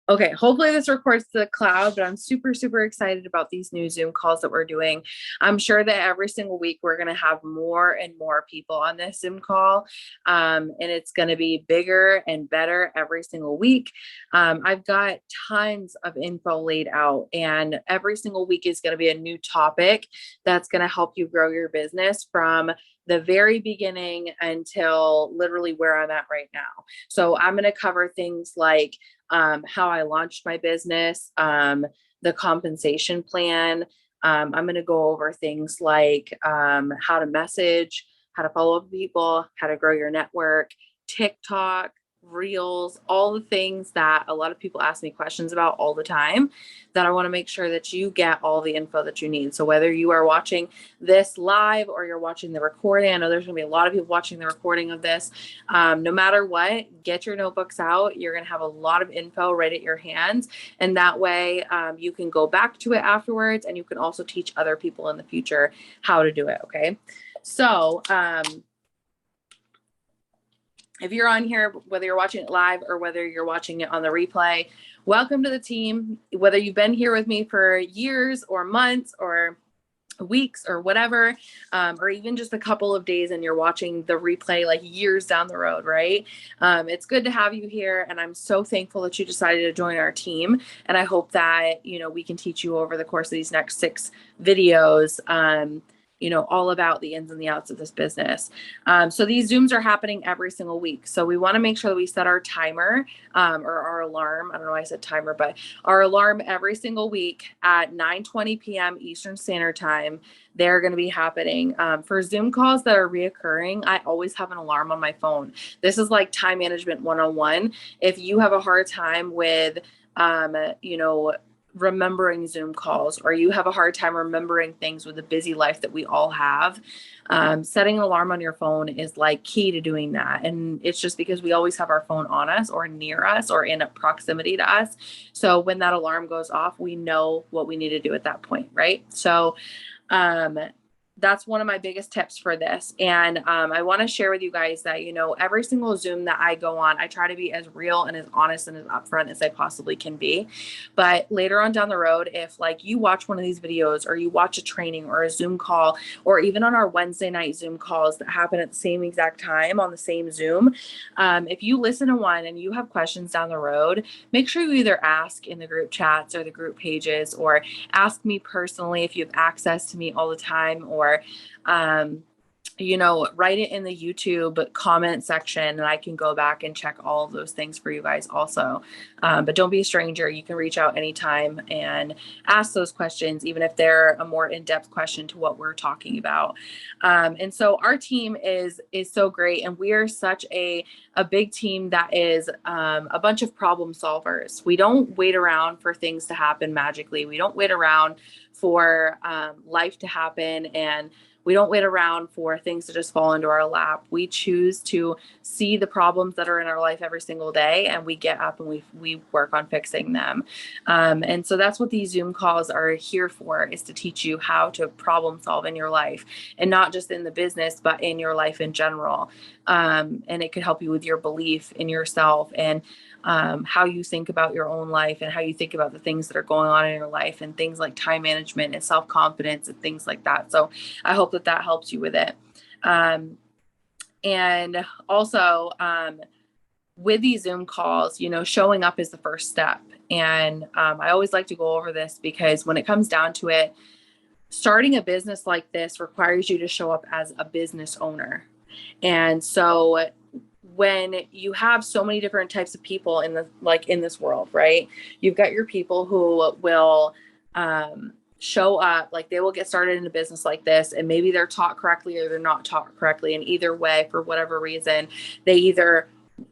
Okay, hopefully this records to the cloud, but I'm super, super excited about these new Zoom calls that we're doing. I'm sure that every single week we're going to have more and more people on this Zoom call, and it's going to be bigger and better every single week. I've got tons of info laid out, and every single week is going to be a new topic that's going to help you grow your business from the very beginning until literally where I'm at right now. So I'm going to cover things like how I launched my business, the compensation plan. I'm going to go over things like how to message, how to follow up people, how to grow your network, TikTok, reels, all the things that a lot of people ask me questions about all the time that I want to make sure that you get all the info that you need. So whether you are watching this live or you're watching the recording, I know there's going to be a lot of people watching the recording of this. No matter what, get your notebooks out. You're going to have a lot of info right at your hands. And that way you can go back to it afterwards, and you can also teach other people in the future how to do it. Okay. So, if you're on here, whether you're watching it live or whether you're watching it on the replay, welcome to the team. Whether you've been here with me for years or months or weeks or whatever, or even just a couple of days and you're watching the replay like years down the road, right? It's good to have you here. And I'm so thankful that you decided to join our team. And I hope that, we can teach you over the course of these next 6 videos, all about the ins and the outs of this business. So these Zooms are happening every single week. So we want to make sure that we set our timer or our alarm. I don't know why I said timer, but our alarm every single week at 9:20 p.m. Eastern Standard Time. They're going to be happening. For Zoom calls that are reoccurring, I always have an alarm on my phone. This is like time management 101. If you have a hard time with, remembering Zoom calls, or you have a hard time remembering things with the busy life that we all have, setting an alarm on your phone is like key to doing that. And it's just because we always have our phone on us or near us or in a proximity to us. So when that alarm goes off, we know what we need to do at that point, right? So that's one of my biggest tips for this. And I want to share with you guys that, every single Zoom that I go on, I try to be as real and as honest and as upfront as I possibly can be. But later on down the road, if like you watch one of these videos or you watch a training or a Zoom call, or even on our Wednesday night Zoom calls that happen at the same exact time on the same Zoom, if you listen to one and you have questions down the road, make sure you either ask in the group chats or the group pages, or ask me personally if you have access to me all the time, or write it in the YouTube comment section, and I can go back and check all of those things for you guys also. But don't be a stranger. You can reach out anytime and ask those questions, even if they're a more in-depth question to what we're talking about. And so our team is so great, and we are such a big team that is a bunch of problem solvers. We don't wait around for things to happen magically. We don't wait around for life to happen, and we don't wait around for things to just fall into our lap. We choose to see the problems that are in our life every single day, and we get up and we work on fixing them. And so that's what these Zoom calls are here for, is to teach you how to problem solve in your life, and not just in the business, but in your life in general. And it could help you with your belief in yourself, and how you think about your own life, and how you think about the things that are going on in your life, and things like time management and self-confidence and things like that. So I hope that helps you with it. And also with these Zoom calls, showing up is the first step. And I always like to go over this, because when it comes down to it, starting a business like this requires you to show up as a business owner. And so when you have so many different types of people in this world, right? You've got your people who will show up, like they will get started in a business like this, and maybe they're taught correctly or they're not taught correctly. And either way, for whatever reason, they either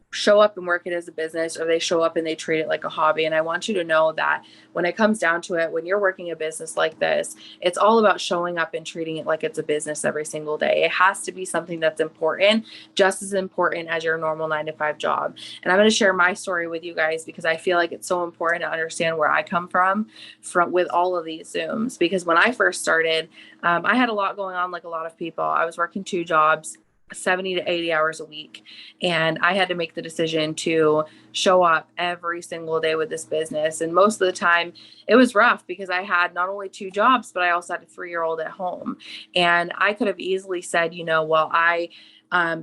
show up and work it as a business, or they show up and they treat it like a hobby. And I want you to know that when it comes down to it, when you're working a business like this, it's all about showing up and treating it like it's a business every single day. It has to be something that's important, just as important as your normal 9-to-5 job. And I'm going to share my story with you guys, because I feel like it's so important to understand where I come from with all of these Zooms. Because when I first started, I had a lot going on, like a lot of people. I was working 2 jobs. 70 to 80 hours a week. And I had to make the decision to show up every single day with this business. And most of the time it was rough because I had not only 2 jobs, but I also had a 3-year-old at home. And I could have easily said, well, I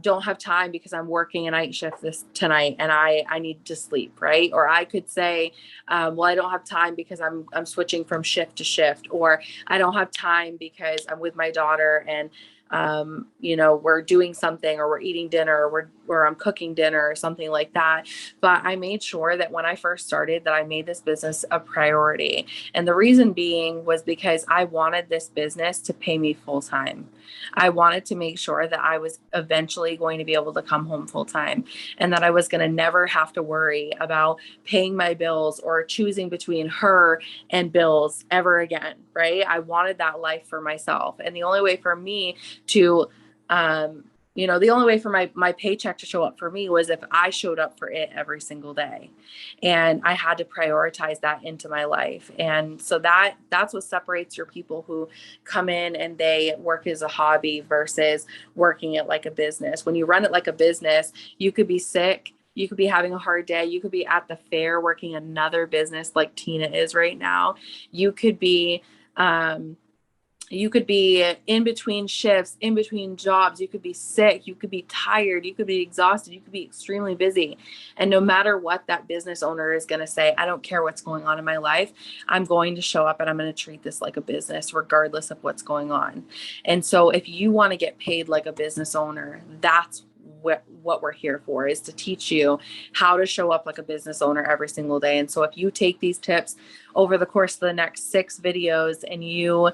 don't have time because I'm working a night shift tonight and I need to sleep. Right. Or I could say, well, I don't have time because I'm switching from shift to shift, or I don't have time because I'm with my daughter and we're doing something, or we're eating dinner, or I'm cooking dinner or something like that. But I made sure that when I first started that I made this business a priority. And the reason being was because I wanted this business to pay me full time. I wanted to make sure that I was eventually going to be able to come home full time, and that I was going to never have to worry about paying my bills or choosing between her and bills ever again. Right. I wanted that life for myself. And the only way for me to, the only way for my paycheck to show up for me was if I showed up for it every single day. And I had to prioritize that into my life. And so that's what separates your people who come in and they work as a hobby versus working it like a business. When you run it like a business, you could be sick. You could be having a hard day. You could be at the fair working another business like Tina is right now. You could be in between shifts, in between jobs. You could be sick. You could be tired. You could be exhausted. You could be extremely busy. And no matter what that business owner is going to say, I don't care what's going on in my life. I'm going to show up and I'm going to treat this like a business, regardless of what's going on. And so if you want to get paid like a business owner, that's what we're here for, is to teach you how to show up like a business owner every single day. And so if you take these tips over the course of the next 6 videos and you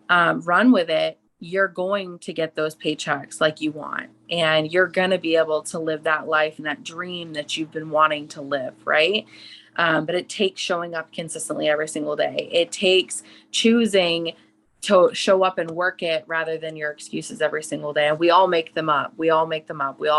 run with it, you're going to get those paychecks like you want. And you're going to be able to live that life and that dream that you've been wanting to live, right? But it takes showing up consistently every single day. It takes choosing to show up and work it rather than your excuses every single day. And we all make them up. We all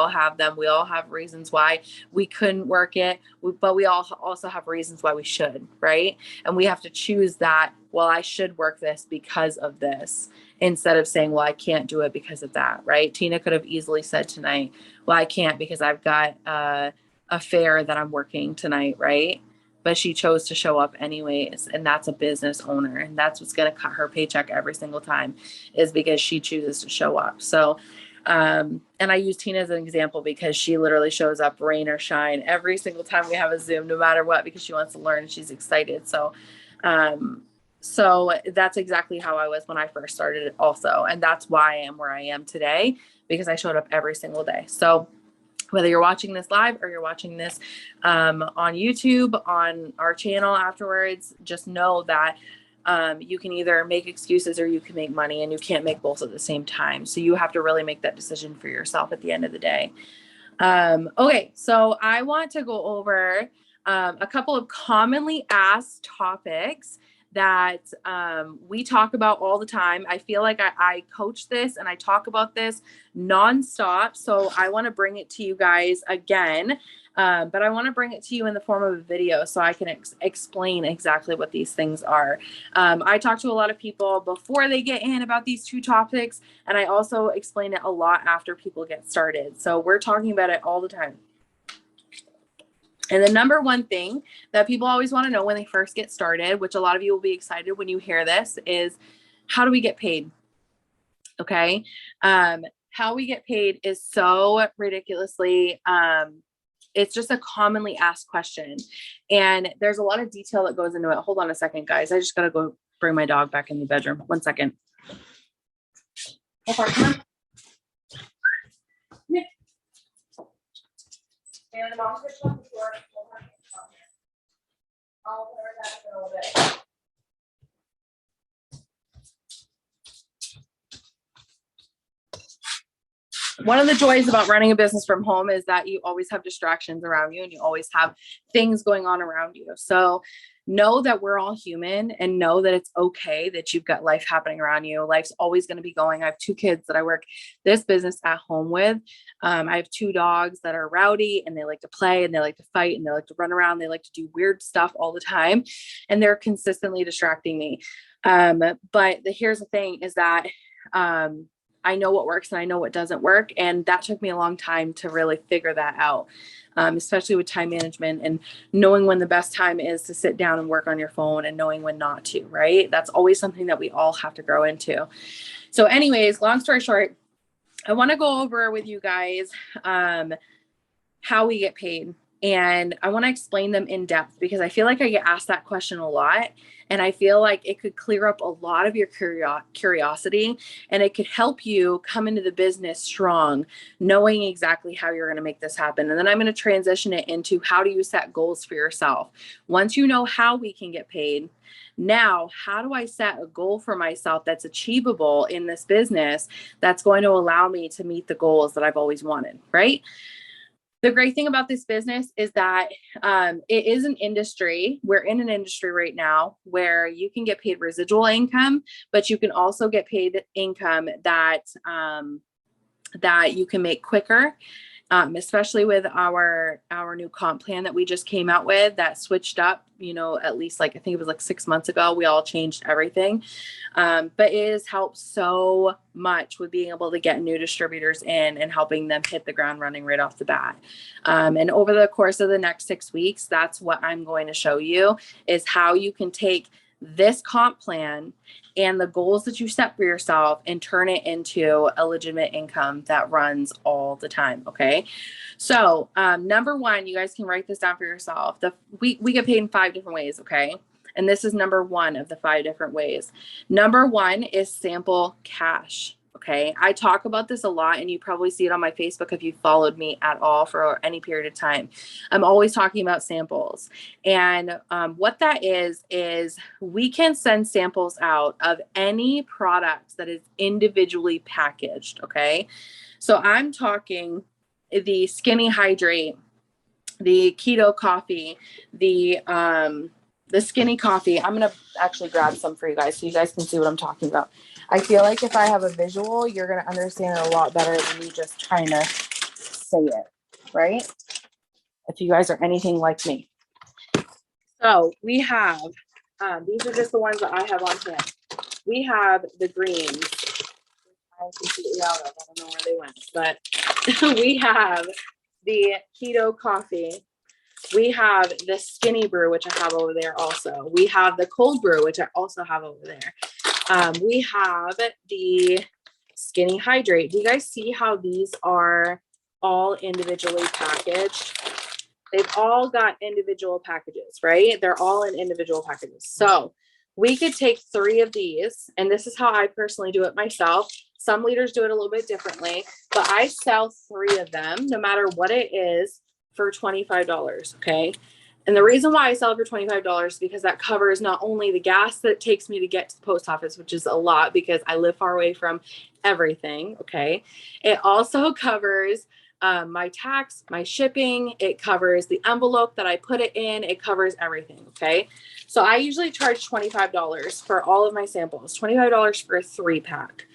have them. We all have reasons why we couldn't work it, but we all also have reasons why we should, right? And we have to choose that, well, I should work this because of this, instead of saying, well, I can't do it because of that, right? Tina could have easily said tonight, well, I can't because I've got a fair that I'm working tonight, right? But she chose to show up anyways. And that's a business owner. And that's what's going to cut her paycheck every single time, is because she chooses to show up. So, and I use Tina as an example because she literally shows up rain or shine every single time we have a Zoom, no matter what, because she wants to learn and she's excited. So that's exactly how I was when I first started it also. And that's why I am where I am today, because I showed up every single day. So whether you're watching this live or you're watching this on YouTube, on our channel afterwards, just know that you can either make excuses or you can make money, and you can't make both at the same time. So you have to really make that decision for yourself at the end of the day. Okay, so I want to go over a couple of commonly asked topics that we talk about all the time. I feel like I coach this and I talk about this nonstop. So I want to bring it to you guys again, but I want to bring it to you in the form of a video so I can explain exactly what these things are. I talk to a lot of people before they get in about these 2 topics, and I also explain it a lot after people get started. So we're talking about it all the time. And the number one thing that people always want to know when they first get started, which a lot of you will be excited when you hear this, is how do we get paid? Okay. How we get paid is so ridiculously, it's just a commonly asked question. And there's a lot of detail that goes into it. Hold on a second, guys. I just got to go bring my dog back in the bedroom. 1 second. Come on. And mom's gonna shut the door. I'll put her back in a little bit. One of the joys about running a business from home is that you always have distractions around you, and you always have things going on around you. So know that we're all human, and know that it's okay that you've got life happening around you. Life's always going to be going. I have 2 kids that I work this business at home with. I have 2 dogs that are rowdy, and they like to play, and they like to fight, and they like to run around. They like to do weird stuff all the time, and they're consistently distracting me. But here's the thing is that, I know what works and I know what doesn't work. And that took me a long time to really figure that out, especially with time management and knowing when the best time is to sit down and work on your phone and knowing when not to, right? That's always something that we all have to grow into. So anyways, long story short, I want to go over with you guys how we get paid. And I want to explain them in depth because I feel like I get asked that question a lot. And I feel like it could clear up a lot of your curiosity, and it could help you come into the business strong, knowing exactly how you're going to make this happen. And then I'm going to transition it into how do you set goals for yourself. Once you know how we can get paid, now, how do I set a goal for myself that's achievable in this business that's going to allow me to meet the goals that I've always wanted, right? The great thing about this business is that it is an industry. We're in an industry right now where you can get paid residual income, but you can also get paid income that that you can make quicker. Especially with our new comp plan that we just came out with that switched up, at least like, I think it was like 6 months ago, we all changed everything. But it has helped so much with being able to get new distributors in and helping them hit the ground running right off the bat. And over the course of the next 6 weeks, that's what I'm going to show you is how you can take this comp plan and the goals that you set for yourself and turn it into a legitimate income that runs all the time. Okay. So, number one, you guys can write this down for yourself. We get paid in 5 different ways. Okay. And this is number one of the 5 different ways. Number one is sample cash. Okay. I talk about this a lot, and you probably see it on my Facebook if you followed me at all for any period of time. I'm always talking about samples. And what that is we can send samples out of any product that is individually packaged. Okay. So I'm talking the Skinny Hydrate, the keto coffee, the skinny coffee. I'm going to actually grab some for you guys so you guys can see what I'm talking about. I feel like if I have a visual, you're going to understand it a lot better than me just trying to say it, right? If you guys are anything like me. So we have, these are just the ones that I have on hand. We have the greens. I'm completely out of, I don't know where they went, but we have the keto coffee. We have the skinny brew, which I have over there also. We have the cold brew, which I also have over there. We have the skinny hydrate. Do you guys see how these are all individually packaged? They've all got individual packages, right? They're all in individual packages. So we could take 3 of these, and this is how I personally do it myself. Some leaders do it a little bit differently, but I sell 3 of them, no matter what it is, for $25, okay? And the reason why I sell it for $25 is because that covers not only the gas that it takes me to get to the post office, which is a lot because I live far away from everything, okay? It also covers my tax, my shipping, it covers the envelope that I put it in, it covers everything, okay? So I usually charge $25 for all of my samples, $25 for a 3-pack.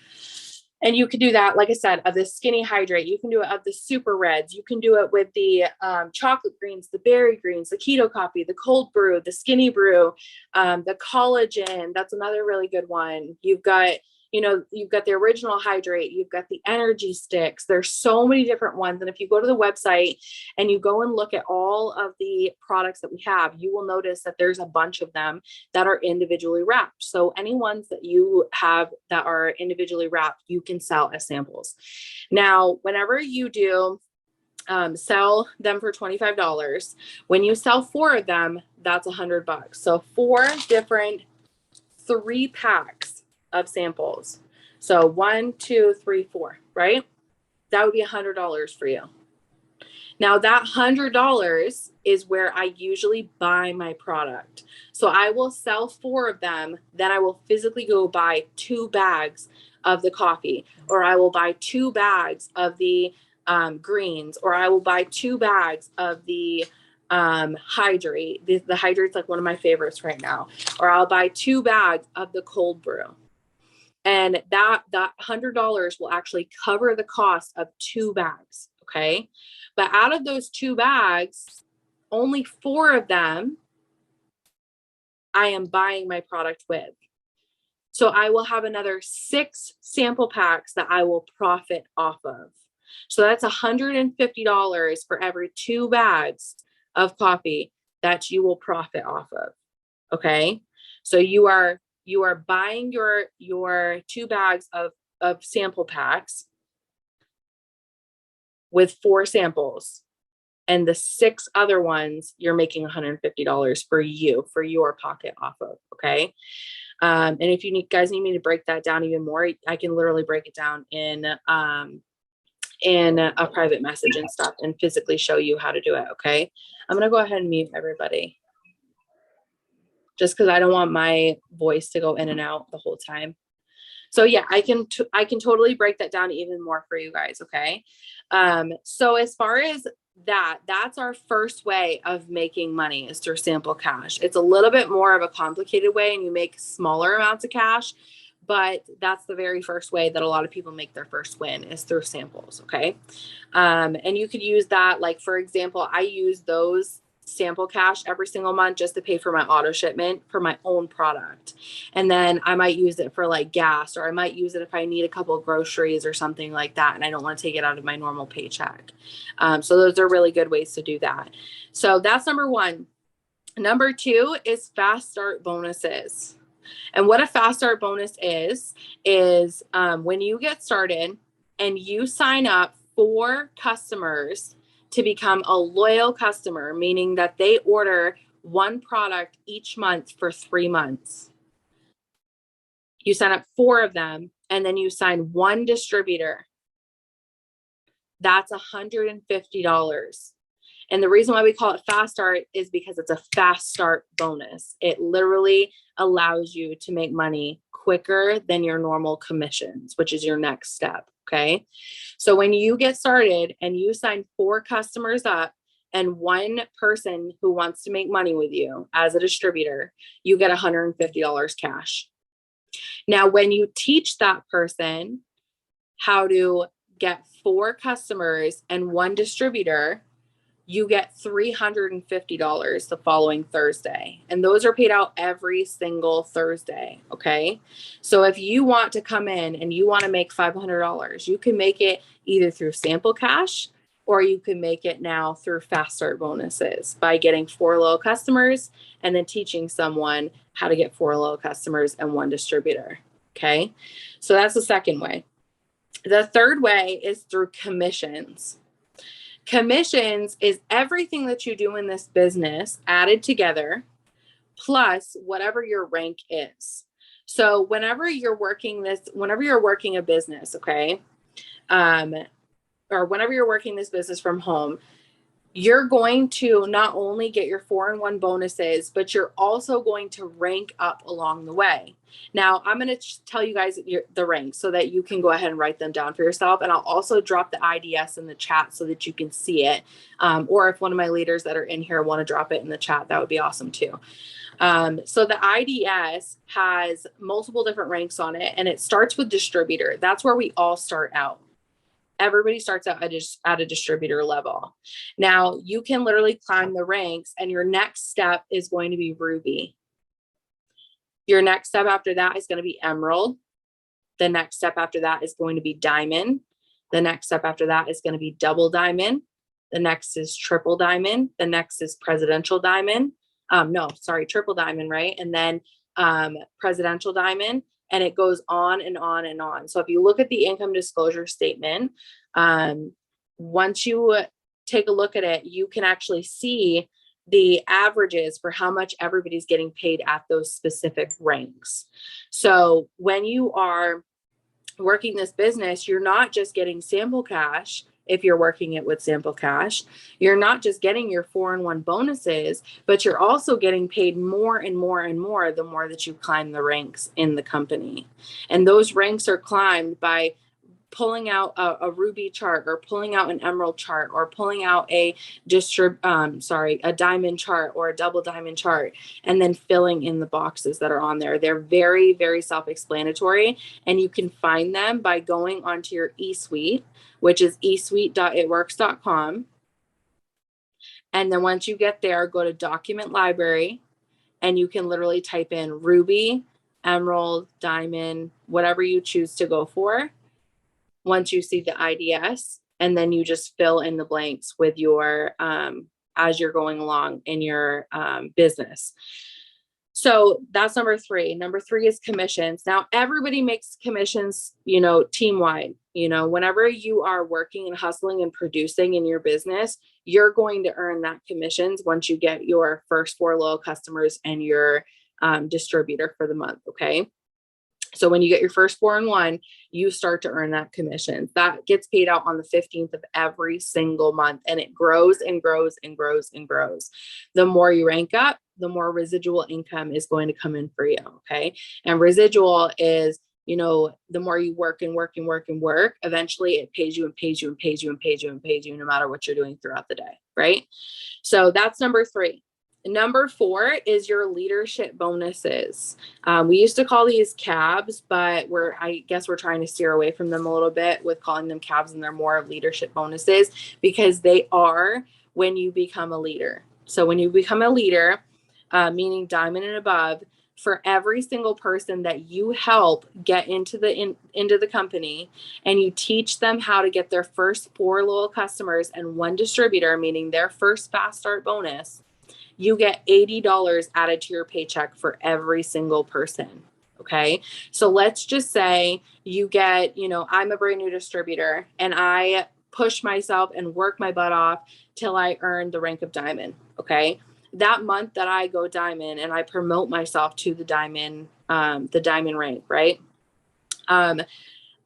And you can do that, like I said, of the skinny hydrate. You can do it of the super reds. You can do it with the chocolate greens, the berry greens, the keto coffee, the cold brew, the skinny brew, the collagen. That's another really good one. You've got the original hydrate. You've got the energy sticks. There's so many different ones. And if you go to the website and you go and look at all of the products that we have, you will notice that there's a bunch of them that are individually wrapped. So any ones that you have that are individually wrapped, you can sell as samples. Now, whenever you do sell them for $25, when you sell 4 of them, that's $100. So 4 different 3-packs of samples. So 1, 2, 3, 4, right? That would be $100 for you. Now that $100 is where I usually buy my product. So I will sell 4 of them. Then I will physically go buy 2 bags of the coffee, or I will buy 2 bags of the greens, or I will buy 2 bags of the hydrate. The hydrate's like one of my favorites right now. Or I'll buy 2 bags of the cold brew. And that $100 will actually cover the cost of 2 bags. Okay. But out of those 2 bags, only 4 of them I am buying my product with. So I will have another 6 sample packs that I will profit off of. So that's $150 for every 2 bags of coffee that you will profit off of. Okay. So you are buying your 2 bags of sample packs with 4 samples, and the 6 other ones you're making $150 for your pocket off of. Okay. And if you guys need me to break that down even more, I can literally break it down in a private message and stuff and physically show you how to do it. Okay. I'm going to go ahead and mute everybody just because I don't want my voice to go in and out the whole time. So yeah, I can totally break that down even more for you guys. Okay. So as far as that's our first way of making money is through sample cash. It's a little bit more of a complicated way and you make smaller amounts of cash, but that's the very first way that a lot of people make their first win is through samples. Okay. And you could use that. Like, for example, I use those sample cash every single month just to pay for my auto shipment for my own product. And then I might use it for like gas, or I might use it if I need a couple of groceries or something like that. And I don't want to take it out of my normal paycheck. So those are really good ways to do that. So that's number 1. Number 2 is fast start bonuses. And what a fast start bonus is when you get started and you sign up 4 customers to become a loyal customer, meaning that they order 1 product each month for 3 months. You sign up 4 of them, and then you sign 1 distributor. That's $150. And the reason why we call it fast start is because it's a fast start bonus. It literally allows you to make money quicker than your normal commissions, which is your next step. Okay. So when you get started and you sign 4 customers up and 1 person who wants to make money with you as a distributor, you get $150 cash. Now, when you teach that person how to get 4 customers and 1 distributor, you get $350 the following Thursday. And those are paid out every single Thursday. Okay. So if you want to come in and you want to make $500, you can make it either through sample cash, or you can make it now through fast start bonuses by getting 4 loyal customers and then teaching someone how to get 4 loyal customers and 1 distributor. Okay. So that's the second way. The third way is through commissions. Commissions is everything that you do in this business added together, plus whatever your rank is. So whenever you're working a business, okay, or whenever you're working this business from home, you're going to not only get your 4-in-1 bonuses, but you're also going to rank up along the way. Now, I'm going to tell you guys the ranks so that you can go ahead and write them down for yourself. And I'll also drop the IDS in the chat so that you can see it. Or if one of my leaders that are in here want to drop it in the chat, that would be awesome too. So the IDS has multiple different ranks on it, and it starts with distributor. That's where we all start out. Everybody starts out at a distributor level. Now you can literally climb the ranks, and your next step is going to be Ruby. Your next step after that is going to be Emerald. The next step after that is going to be Diamond. The next step after that is going to be Double Diamond. The next is Triple Diamond. The next is Presidential Diamond. Triple Diamond, right? And then Presidential Diamond. And it goes on and on and on. So if you look at the income disclosure statement, once you take a look at it, you can actually see the averages for how much everybody's getting paid at those specific ranks. So when you are working this business, you're not just getting sample cash. If you're working it with sample cash, you're not just getting your 4-in-1 bonuses, but you're also getting paid more and more and more the more that you climb the ranks in the company. And those ranks are climbed by pulling out a Ruby chart, or pulling out an Emerald chart, or pulling out a Diamond chart or a Double Diamond chart, and then filling in the boxes that are on there. They're very, very self-explanatory, and you can find them by going onto your eSuite, which is eSuite.itworks.com. And then once you get there, go to Document Library, and you can literally type in Ruby emerald, diamond, whatever you choose to go for once you see the IDS, and then you just fill in the blanks with your as you're going along in your business. So that's number three. Number three is commissions. Now everybody makes commissions, you know, team wide. You know, whenever you are working and hustling and producing in your business, you're going to earn that commissions once you get your first 4 loyal customers and your distributor for the month. Okay. So when you get your first 4 in one, you start to earn that commission. That gets paid out on the 15th of every single month, and it grows and grows and grows and grows. The more you rank up, the more residual income is going to come in for you. Okay. And residual is, you know, the more you work and work and work and work, eventually it pays you and pays you and pays you and pays you and pays you no matter what you're doing throughout the day. Right. So that's number three. Number 4 is your leadership bonuses. We used to call these cabs, but I guess we're trying to steer away from them a little bit with calling them cabs, and they're more leadership bonuses because they are when you become a leader. So when you become a leader, meaning diamond and above, for every single person that you help get into the company, and you teach them how to get their first 4 loyal customers and 1 distributor, meaning their first fast start bonus, you get $80 added to your paycheck for every single person. Okay. So let's just say you get, you know, I'm a brand new distributor and I push myself and work my butt off till I earn the rank of diamond. Okay. That month that I go diamond and I promote myself to the diamond rank, right?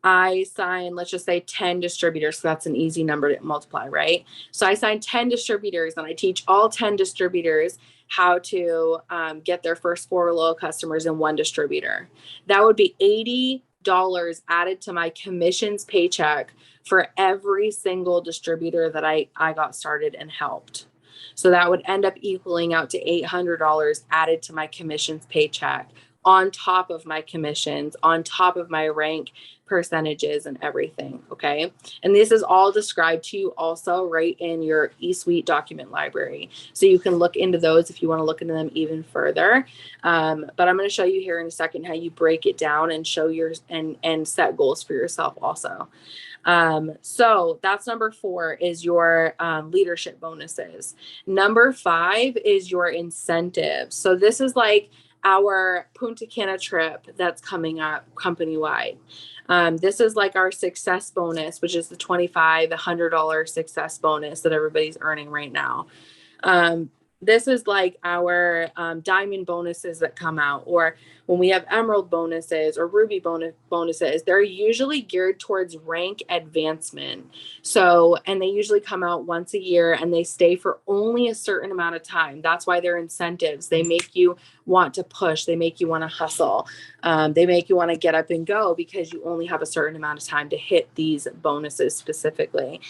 I sign, let's just say 10 distributors. So that's an easy number to multiply, right? So I sign 10 distributors and I teach all 10 distributors how to get their first 4 loyal customers in 1 distributor. That would be $80 added to my commissions paycheck for every single distributor that I got started and helped. So that would end up equaling out to $800 added to my commissions paycheck on top of my commissions, on top of my rank percentages and everything. Okay. And this is all described to you also right in your eSuite document library. So you can look into those if you want to look into them even further. But I'm going to show you here in a second how you break it down and show and set goals for yourself also. So that's number 4 is your leadership bonuses. Number 5 is your incentives. So this is like our Punta Cana trip that's coming up company-wide. This is like our success bonus, which is the $2,500 success bonus that everybody's earning right now. This is like our diamond bonuses that come out, or when we have emerald bonuses or ruby bonuses, they're usually geared towards rank advancement. So, and they usually come out once a year and they stay for only a certain amount of time. That's why they're incentives. They make you want to push. They make you want to hustle. They make you want to get up and go because you only have a certain amount of time to hit these bonuses specifically.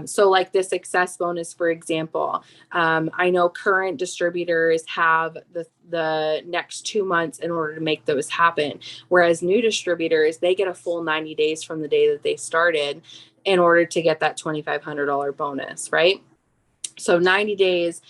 So like the success bonus, for example, I know current distributors have the next 2 months in order to make those happen. Whereas new distributors, they get a full 90 days from the day that they started in order to get that $2,500 bonus, right? So 90 days,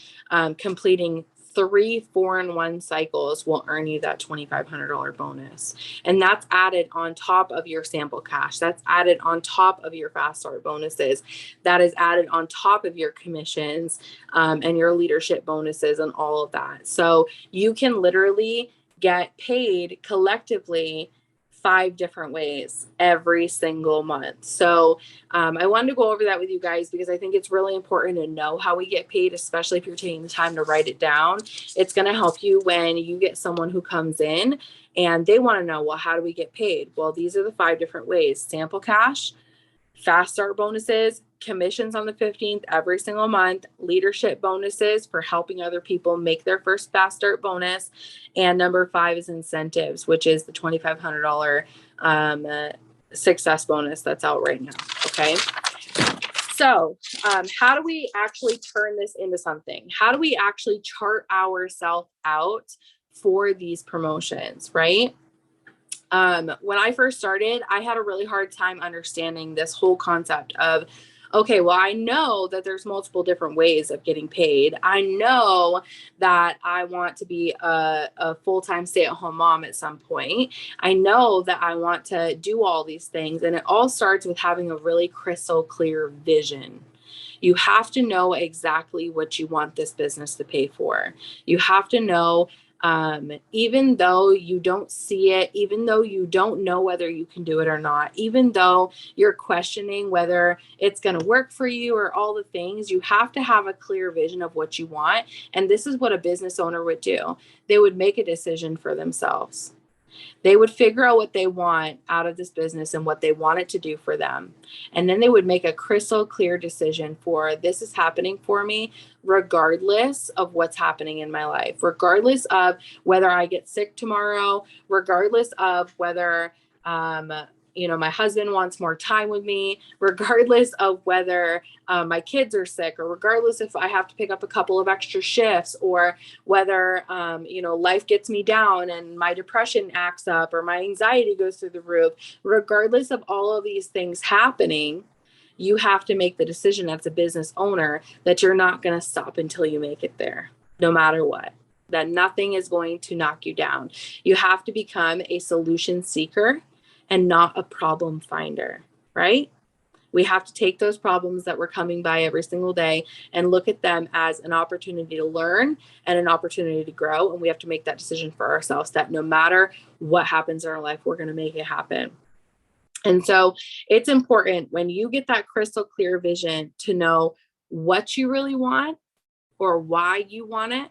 completing 3 4-in-1 cycles will earn you that $2,500 bonus. And that's added on top of your sample cash. That's added on top of your fast start bonuses. That is added on top of your commissions and your leadership bonuses and all of that. So you can literally get paid collectively 5 different ways every single month. So I wanted to go over that with you guys because I think it's really important to know how we get paid, especially if you're taking the time to write it down. It's going to help you when you get someone who comes in and they want to know, well, how do we get paid? Well, these are the 5 different ways: sample cash, fast start bonuses, commissions on the 15th every single month, leadership bonuses for helping other people make their first fast start bonus, and number 5 is incentives, which is the $2,500 success bonus that's out right now. Okay. So how do we actually turn this into something? How do we actually chart ourselves out for these promotions, right? When I first started, I had a really hard time understanding this whole concept of, Okay, well, I know that there's multiple different ways of getting paid. I know that I want to be a full-time stay-at-home mom at some point. I know that I want to do all these things. And it all starts with having a really crystal clear vision. You have to know exactly what you want this business to pay for. You have to know, even though you don't see it, even though you don't know whether you can do it or not, even though you're questioning whether it's going to work for you or all the things, you have to have a clear vision of what you want. And this is what a business owner would do. They would make a decision for themselves. They would figure out what they want out of this business and what they want it to do for them. And then they would make a crystal clear decision for, this is happening for me, regardless of what's happening in my life, regardless of whether I get sick tomorrow, regardless of whether, my husband wants more time with me, regardless of whether my kids are sick, or regardless if I have to pick up a couple of extra shifts, or whether, life gets me down and my depression acts up or my anxiety goes through the roof. Regardless of all of these things happening, you have to make the decision as a business owner that you're not going to stop until you make it there, no matter what, that nothing is going to knock you down. You have to become a solution seeker and not a problem finder, right? We have to take those problems that we're coming by every single day and look at them as an opportunity to learn and an opportunity to grow. And we have to make that decision for ourselves that no matter what happens in our life, we're going to make it happen. And so it's important when you get that crystal clear vision to know what you really want or why you want it.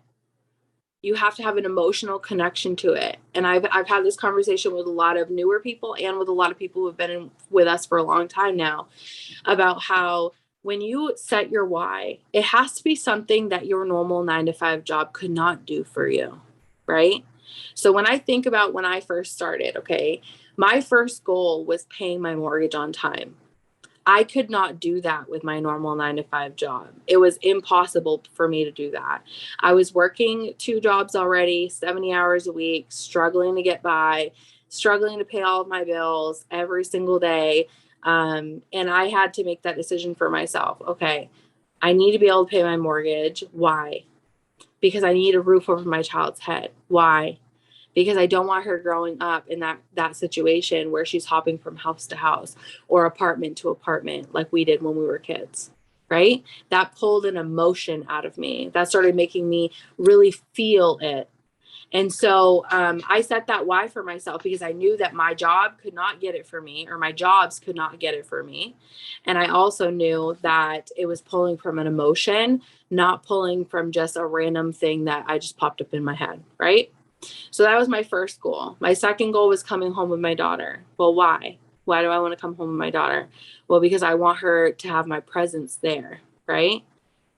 You have to have an emotional connection to it. And I've had this conversation with a lot of newer people and with a lot of people who have been with us for a long time now about how when you set your why, it has to be something that your normal 9-to-5 job could not do for you, right? So when I think about when I first started, okay, my first goal was paying my mortgage on time. I could not do that with my normal 9-to-5 job. It was impossible for me to do that. I was working 2 jobs already, 70 hours a week, struggling to get by, struggling to pay all of my bills every single day. And I had to make that decision for myself. Okay, I need to be able to pay my mortgage. Why? Because I need a roof over my child's head. Why? Because I don't want her growing up in that situation where she's hopping from house to house or apartment to apartment like we did when we were kids, right? That pulled an emotion out of me. That started making me really feel it. And so I set that why for myself because I knew that my job could not get it for me, or my jobs could not get it for me. And I also knew that it was pulling from an emotion, not pulling from just a random thing that I just popped up in my head, right? So that was my first goal. My second goal was coming home with my daughter. Well, why? Why do I want to come home with my daughter? Well, because I want her to have my presence there, right?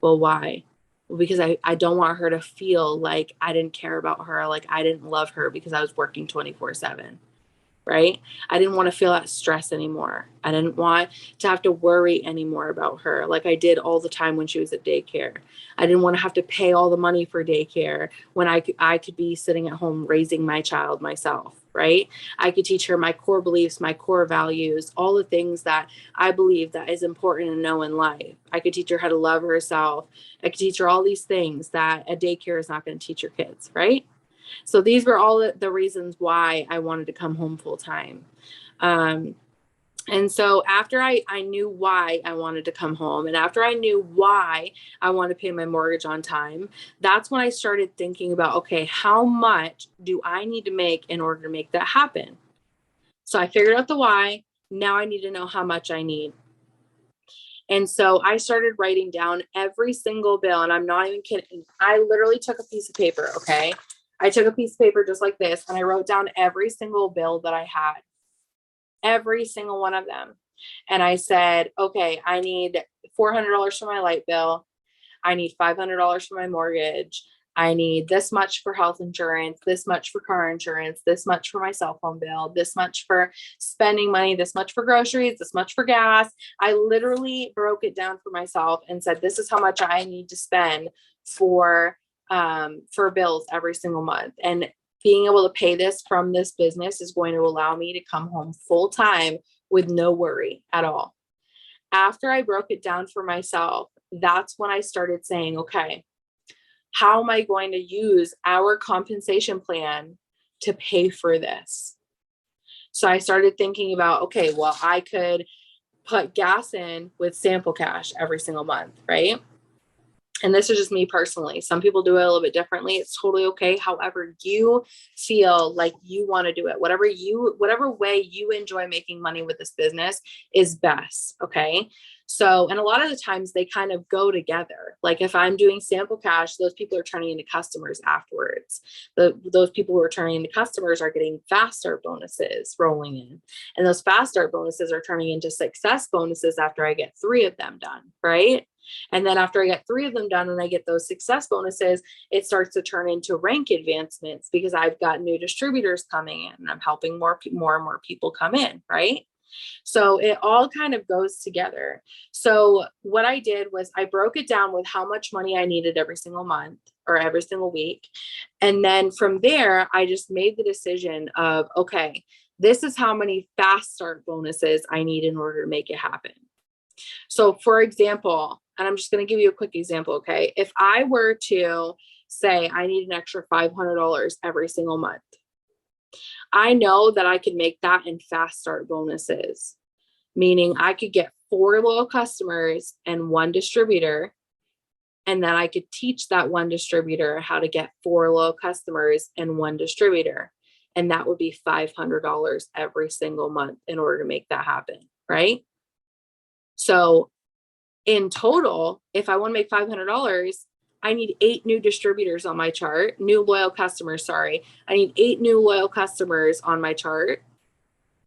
Well, why? Well, because I don't want her to feel like I didn't care about her, like I didn't love her because I was working 24/7. Right? I didn't want to feel that stress anymore. I didn't want to have to worry anymore about her like I did all the time when she was at daycare. I didn't want to have to pay all the money for daycare when I could be sitting at home raising my child myself, right? I could teach her my core beliefs, my core values, all the things that I believe that is important to know in life. I could teach her how to love herself. I could teach her all these things that a daycare is not going to teach your kids, right? So these were all the reasons why I wanted to come home full time. And so after I knew why I wanted to come home, and after I knew why I wanted to pay my mortgage on time, that's when I started thinking about, okay, how much do I need to make in order to make that happen? So I figured out the why. Now I need to know how much I need. And so I started writing down every single bill, and I'm not even kidding. I literally took a piece of paper, okay? I took a piece of paper just like this, and I wrote down every single bill that I had, every single one of them. And I said, okay, I need $400 for my light bill. I need $500 for my mortgage. I need this much for health insurance, this much for car insurance, this much for my cell phone bill, this much for spending money, this much for groceries, this much for gas. I literally broke it down for myself and said, this is how much I need to spend for bills every single month. And being able to pay this from this business is going to allow me to come home full time with no worry at all. After I broke it down for myself, that's when I started saying, okay, how am I going to use our compensation plan to pay for this? So I started thinking about, okay, well, I could put gas in with sample cash every single month, right? And this is just me personally. Some people do it a little bit differently. It's totally okay. However you feel like you want to do it, whatever way you enjoy making money with this business is best. Okay. So, and a lot of the times they kind of go together. Like if I'm doing sample cash, those people are turning into customers afterwards. Those people who are turning into customers are getting fast start bonuses rolling in. And those fast start bonuses are turning into success bonuses after I get 3 of them done. Right. And then after I get 3 of them done and I get those success bonuses, it starts to turn into rank advancements because I've got new distributors coming in and I'm helping more and more people come in, right? So it all kind of goes together. So what I did was I broke it down with how much money I needed every single month or every single week. And then from there, I just made the decision of, okay, this is how many fast start bonuses I need in order to make it happen. So for example, and I'm just going to give you a quick example. Okay. If I were to say I need an extra $500 every single month, I know that I could make that in fast start bonuses, meaning I could get 4 loyal customers and 1 distributor. And then I could teach that 1 distributor how to get 4 loyal customers and 1 distributor. And that would be $500 every single month in order to make that happen. Right. So in total, if I want to make $500, I need 8 new distributors on my chart, new loyal customers. Sorry. I need 8 new loyal customers on my chart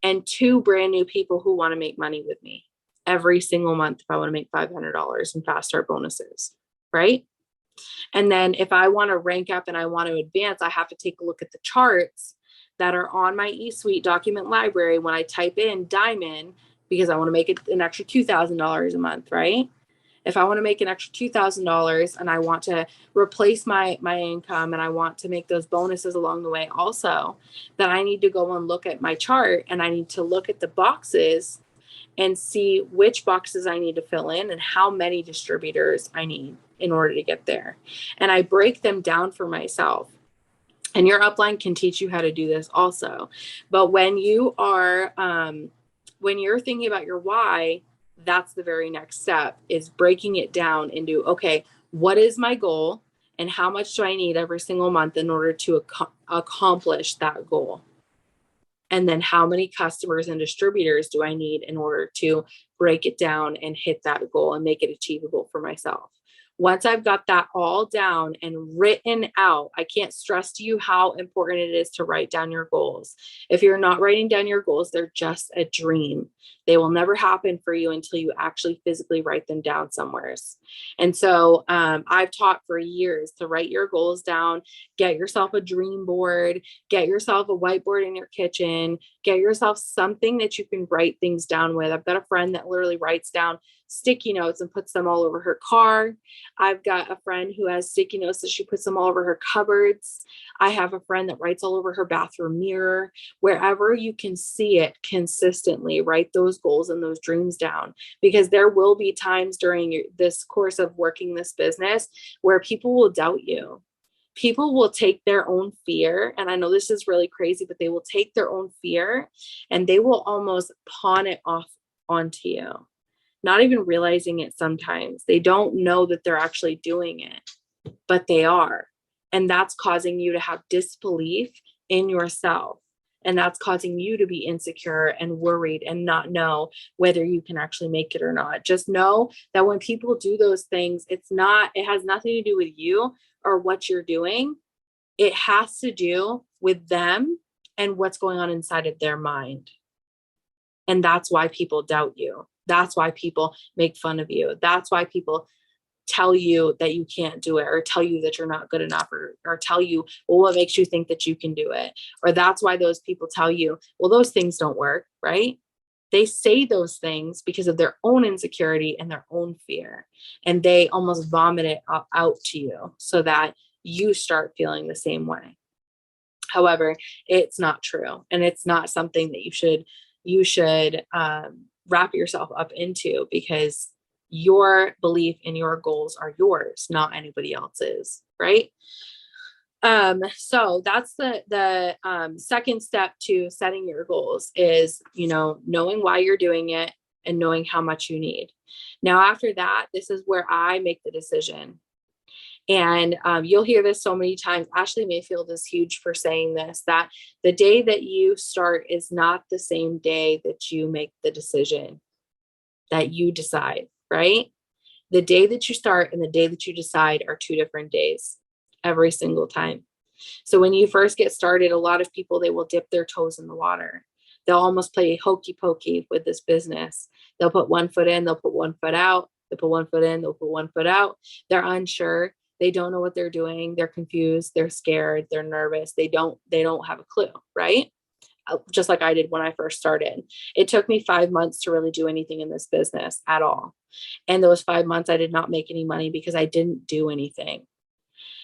and 2 brand new people who want to make money with me every single month. If I want to make $500 in fast start bonuses, right? And then if I want to rank up and I want to advance, I have to take a look at the charts that are on my eSuite document library when I type in diamond, because I want to make it an extra $2,000 a month, right? If I want to make an extra $2,000 and I want to replace my income and I want to make those bonuses along the way also, then I need to go and look at my chart and I need to look at the boxes and see which boxes I need to fill in and how many distributors I need in order to get there. And I break them down for myself. And your upline can teach you how to do this also. But when you are, when you're thinking about your why, that's the very next step, is breaking it down into, okay, what is my goal and how much do I need every single month in order to accomplish that goal? And then how many customers and distributors do I need in order to break it down and hit that goal and make it achievable for myself? Once I've got that all down and written out, I can't stress to you how important it is to write down your goals. If you're not writing down your goals, they're just a dream. They will never happen for you until you actually physically write them down somewhere. And so I've taught for years to write your goals down, get yourself a dream board, get yourself a whiteboard in your kitchen, get yourself something that you can write things down with. I've got a friend that literally writes down sticky notes and puts them all over her car. I've got a friend who has sticky notes that she puts them all over her cupboards. I have a friend that writes all over her bathroom mirror. Wherever you can see it consistently, write those goals and those dreams down, because there will be times during this course of working this business where people will doubt you. People will take their own fear, and I know this is really crazy, but they will take their own fear and they will almost pawn it off onto you, not even realizing it sometimes. They don't know that they're actually doing it, but they are. And that's causing you to have disbelief in yourself. And that's causing you to be insecure and worried and not know whether you can actually make it or not. Just know that when people do those things, it has nothing to do with you or what you're doing. It has to do with them and what's going on inside of their mind. And that's why people doubt you. That's why people make fun of you. That's why people tell you that you can't do it, or tell you that you're not good enough, or tell you, well, what makes you think that you can do it? Or that's why those people tell you, well, those things don't work, right? They say those things because of their own insecurity and their own fear. And they almost vomit it out to you so that you start feeling the same way. However, it's not true. And it's not something that you should wrap yourself up into, because your belief in your goals are yours, not anybody else's, right? So that's the second step to setting your goals is, knowing why you're doing it and knowing how much you need. Now, after that, this is where I make the decision. And you'll hear this so many times. Ashley Mayfield is huge for saying this, that the day that you start is not the same day that you make the decision, that you decide, right? The day that you start and the day that you decide are two different days every single time. So when you first get started, a lot of people, they will dip their toes in the water. They'll almost play hokey pokey with this business. They'll put one foot in, they'll put one foot out, they'll put one foot in, they'll put one foot out. They're unsure. They don't know what they're doing. They're confused. They're scared. They're nervous. They don't have a clue, right? Just like I did when I first started. It took me 5 months to really do anything in this business at all. And those 5 months, I did not make any money because I didn't do anything.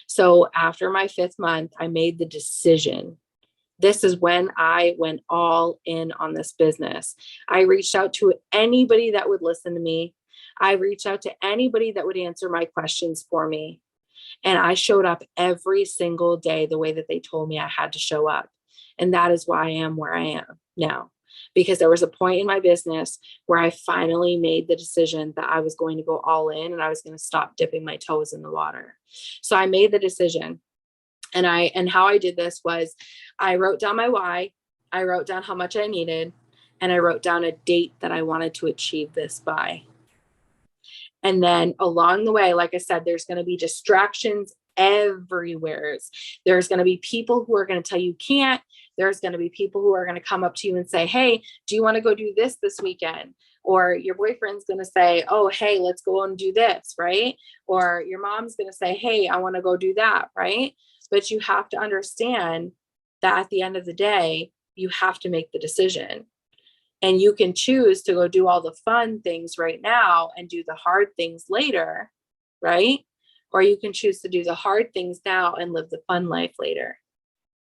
So after my 5th month, I made the decision. This is when I went all in on this business. I reached out to anybody that would listen to me. I reached out to anybody that would answer my questions for me. And I showed up every single day the way that they told me I had to show up. And that is why I am where I am now, because there was a point in my business where I finally made the decision that I was going to go all in and I was going to stop dipping my toes in the water. So I made the decision. And how I did this was I wrote down my why, I wrote down how much I needed, and I wrote down a date that I wanted to achieve this by. And then along the way, like I said, there's going to be distractions everywhere. There's going to be people who are going to tell you can't. There's going to be people who are going to come up to you and say, hey, do you want to go do this weekend? Or your boyfriend's going to say, oh, hey, let's go and do this, right? Or your mom's going to say, hey, I want to go do that, right? But you have to understand that at the end of the day, you have to make the decision. And you can choose to go do all the fun things right now and do the hard things later, right? Or you can choose to do the hard things now and live the fun life later.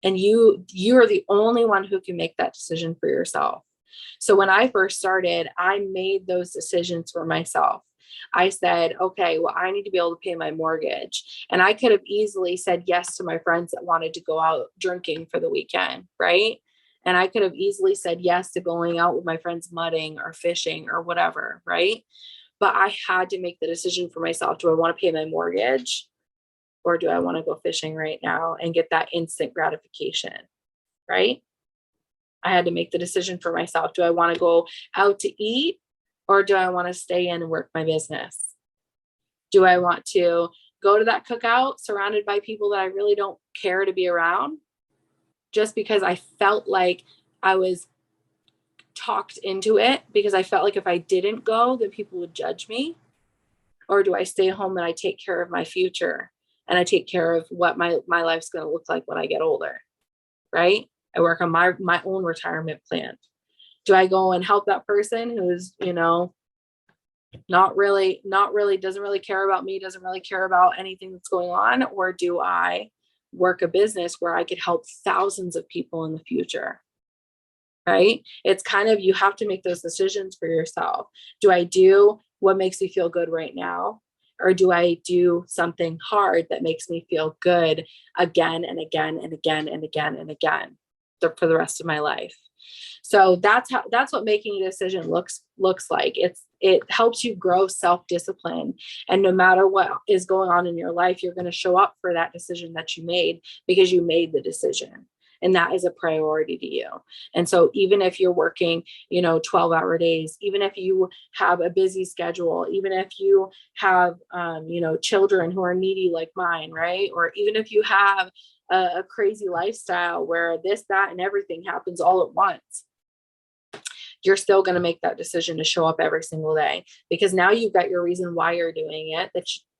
And you are the only one who can make that decision for yourself. So when I first started, I made those decisions for myself. I said, okay, well, I need to be able to pay my mortgage. And I could have easily said yes to my friends that wanted to go out drinking for the weekend, right? And I could have easily said yes to going out with my friends mudding or fishing or whatever, right? But I had to make the decision for myself. Do I want to pay my mortgage? Or do I want to go fishing right now and get that instant gratification, right? I had to make the decision for myself. Do I want to go out to eat? Or do I want to stay in and work my business? Do I want to go to that cookout surrounded by people that I really don't care to be around, just because I felt like I was talked into it, because I felt like if I didn't go, then people would judge me? Or do I stay home and I take care of my future and I take care of what my life's going to look like when I get older, right? I work on my own retirement plan. Do I go and help that person who's, not really doesn't really care about me, doesn't really care about anything that's going on? Or do I work a business where I could help thousands of people in the future? Right? It's kind of, you have to make those decisions for yourself. Do I do what makes me feel good right now? Or do I do something hard that makes me feel good again and again and again and again and again for the rest of my life? So that's what making a decision looks like. It helps you grow self-discipline. And no matter what is going on in your life, you're going to show up for that decision that you made because you made the decision. And that is a priority to you. And so even if you're working, 12-hour days, even if you have a busy schedule, even if you have, children who are needy like mine, right? Or even if you have a crazy lifestyle where this, that, and everything happens all at once, you're still going to make that decision to show up every single day, because now you've got your reason why you're doing it.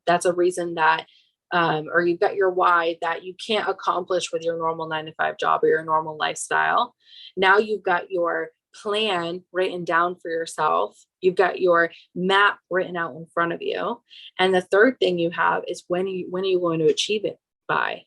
That's a reason that, or you've got your why that you can't accomplish with your normal 9-to-5 job or your normal lifestyle. Now you've got your plan written down for yourself. You've got your map written out in front of you. And the third thing you have is when are you going to achieve it by,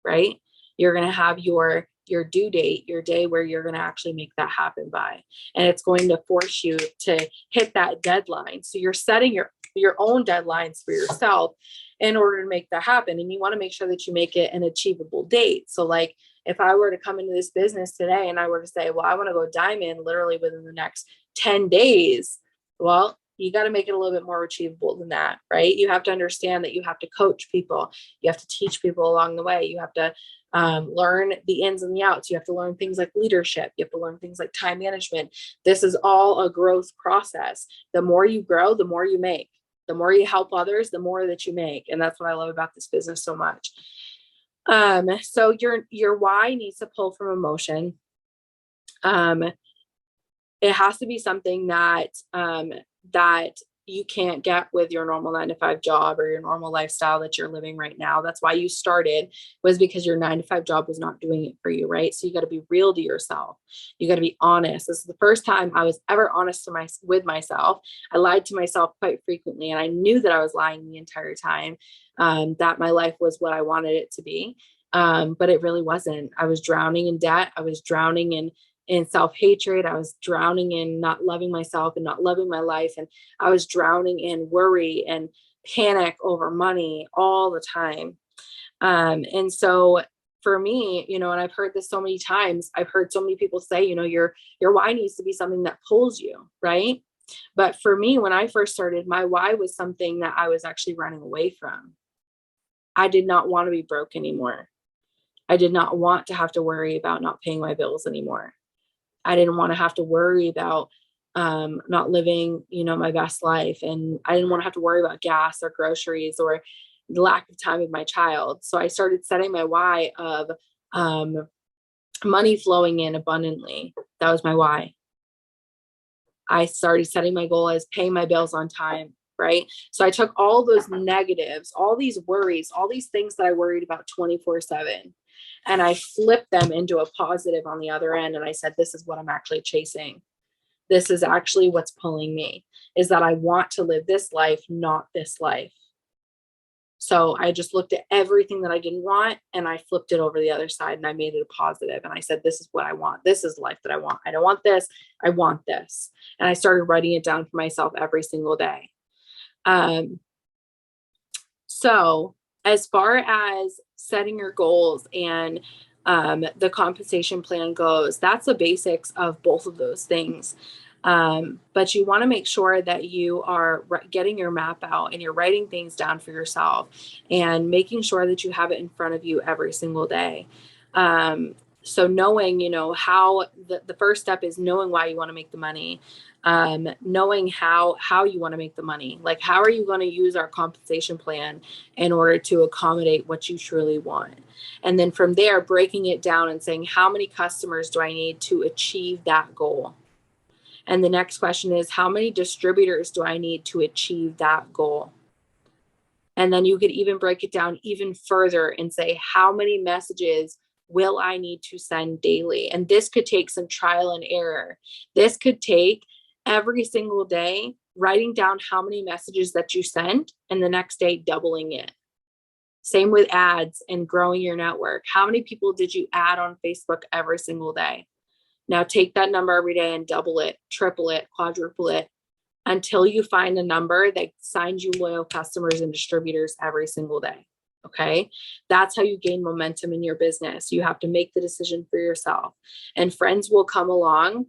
right? You're going to have your your due date, your day where you're going to actually make that happen by. And it's going to force you to hit that deadline. So you're setting your own deadlines for yourself in order to make that happen. And you want to make sure that you make it an achievable date. So like if I were to come into this business today and I were to say, well, I want to go diamond literally within the next 10 days, well, you got to make it a little bit more achievable than that, right? You have to understand that you have to coach people. You have to teach people along the way. You have to learn the ins and the outs. You have to learn things like leadership. You have to learn things like time management. This is all a growth process. The more you grow, the more you make. The more you help others, the more that you make. And that's what I love about this business so much. So your why needs to pull from emotion. It has to be something that you can't get with your normal 9-to-5 job or your normal lifestyle that you're living right now. That's why you started, was because your 9-to-5 job was not doing it for you, right? So you got to be real to yourself. You got to be honest. This is the first time I was ever honest with myself. I lied to myself quite frequently, and I knew that I was lying the entire time, that my life was what I wanted it to be. But it really wasn't. I was drowning in debt. I was drowning in self-hatred. I was drowning in not loving myself and not loving my life. And I was drowning in worry and panic over money all the time. And so for me, and I've heard this so many times, I've heard so many people say, your why needs to be something that pulls you, right? But for me, when I first started, my why was something that I was actually running away from. I did not want to be broke anymore. I did not want to have to worry about not paying my bills anymore. I didn't want to have to worry about not living, my best life. And I didn't want to have to worry about gas or groceries or the lack of time with my child. So I started setting my why of money flowing in abundantly. That was my why. I started setting my goal as paying my bills on time, right? So I took all those negatives, all these worries, all these things that I worried about 24/7. And I flipped them into a positive on the other end. And I said, this is what I'm actually chasing. This is actually what's pulling me, is that I want to live this life, not this life. So I just looked at everything that I didn't want and I flipped it over the other side and I made it a positive. And I said, this is what I want. This is the life that I want. I don't want this. I want this. And I started writing it down for myself every single day. So as far as setting your goals and the compensation plan goes, that's the basics of both of those things. But you want to make sure that you are getting your map out and you're writing things down for yourself and making sure that you have it in front of you every single day. So knowing, how the first step is knowing why you want to make the money, knowing how you want to make the money. Like, how are you going to use our compensation plan in order to accommodate what you truly want? And then from there, breaking it down and saying, how many customers do I need to achieve that goal? And the next question is, how many distributors do I need to achieve that goal? And then you could even break it down even further and say, how many messages will I need to send daily? And this could take some trial and error. This could take every single day writing down how many messages that you sent and the next day doubling it. Same with ads and growing your network. How many people did you add on Facebook every single day? Now take that number every day and double it, triple it, quadruple it, until you find a number that signs you loyal customers and distributors every single day. Okay. That's how you gain momentum in your business. You have to make the decision for yourself, and friends will come along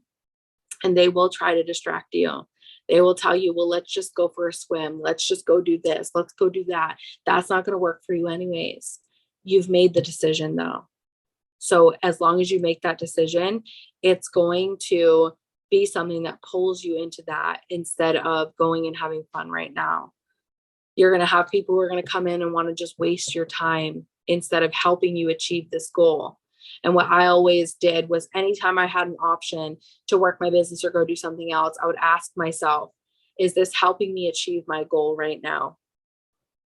and they will try to distract you. They will tell you, well, let's just go for a swim. Let's just go do this. Let's go do that. That's not going to work for you anyways. You've made the decision though. So as long as you make that decision, it's going to be something that pulls you into that instead of going and having fun right now. You're going to have people who are going to come in and want to just waste your time instead of helping you achieve this goal. And what I always did was, anytime I had an option to work my business or go do something else, I would ask myself, is this helping me achieve my goal right now?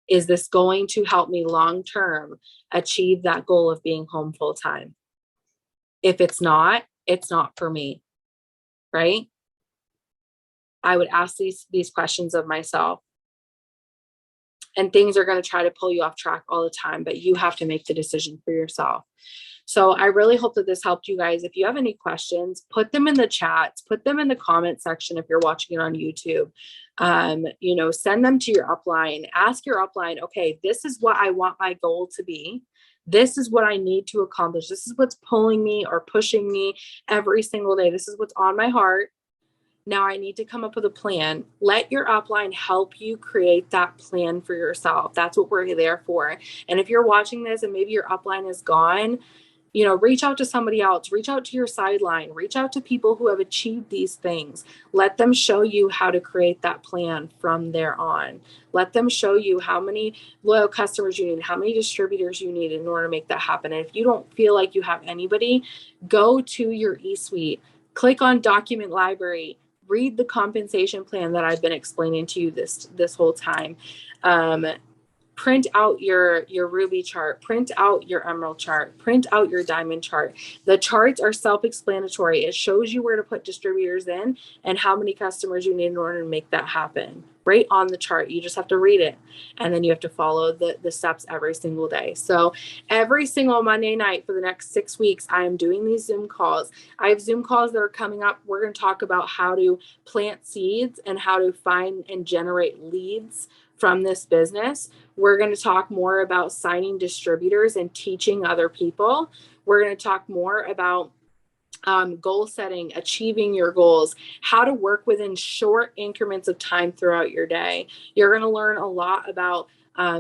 Is this going to help me long-term achieve that goal of being home full time? If it's not for me, right? I would ask these questions of myself. And things are going to try to pull you off track all the time, but you have to make the decision for yourself. So I really hope that this helped you guys. If you have any questions, put them in the chats, put them in the comment section if you're watching it on YouTube. Send them to your upline. Ask your upline, okay, this is what I want my goal to be. This is what I need to accomplish. This is what's pulling me or pushing me every single day. This is what's on my heart. Now I need to come up with a plan. Let your upline help you create that plan for yourself. That's what we're there for. And if you're watching this and maybe your upline is gone, reach out to somebody else, reach out to your sideline, reach out to people who have achieved these things. Let them show you how to create that plan from there on. Let them show you how many loyal customers you need, how many distributors you need in order to make that happen. And if you don't feel like you have anybody, go to your eSuite, click on Document Library, read the compensation plan that I've been explaining to you this whole time. Print out your Ruby chart, print out your Emerald chart, print out your Diamond chart. The charts are self-explanatory. It shows you where to put distributors in and how many customers you need in order to make that happen. Right on the chart. You just have to read it. And then you have to follow the steps every single day. So every single Monday night for the next 6 weeks, I am doing these Zoom calls. I have Zoom calls that are coming up. We're going to talk about how to plant seeds and how to find and generate leads from this business. We're going to talk more about signing distributors and teaching other people. We're going to talk more about goal setting, achieving your goals, how to work within short increments of time throughout your day. You're going to learn a lot about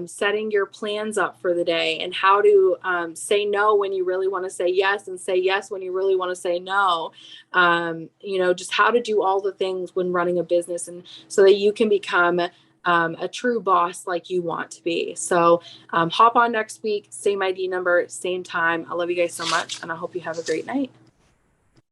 setting your plans up for the day and how to say no when you really want to say yes and say yes when you really want to say no. Just how to do all the things when running a business, and so that you can become a true boss like you want to be. So hop on next week, same ID number, same time. I love you guys so much, and I hope you have a great night.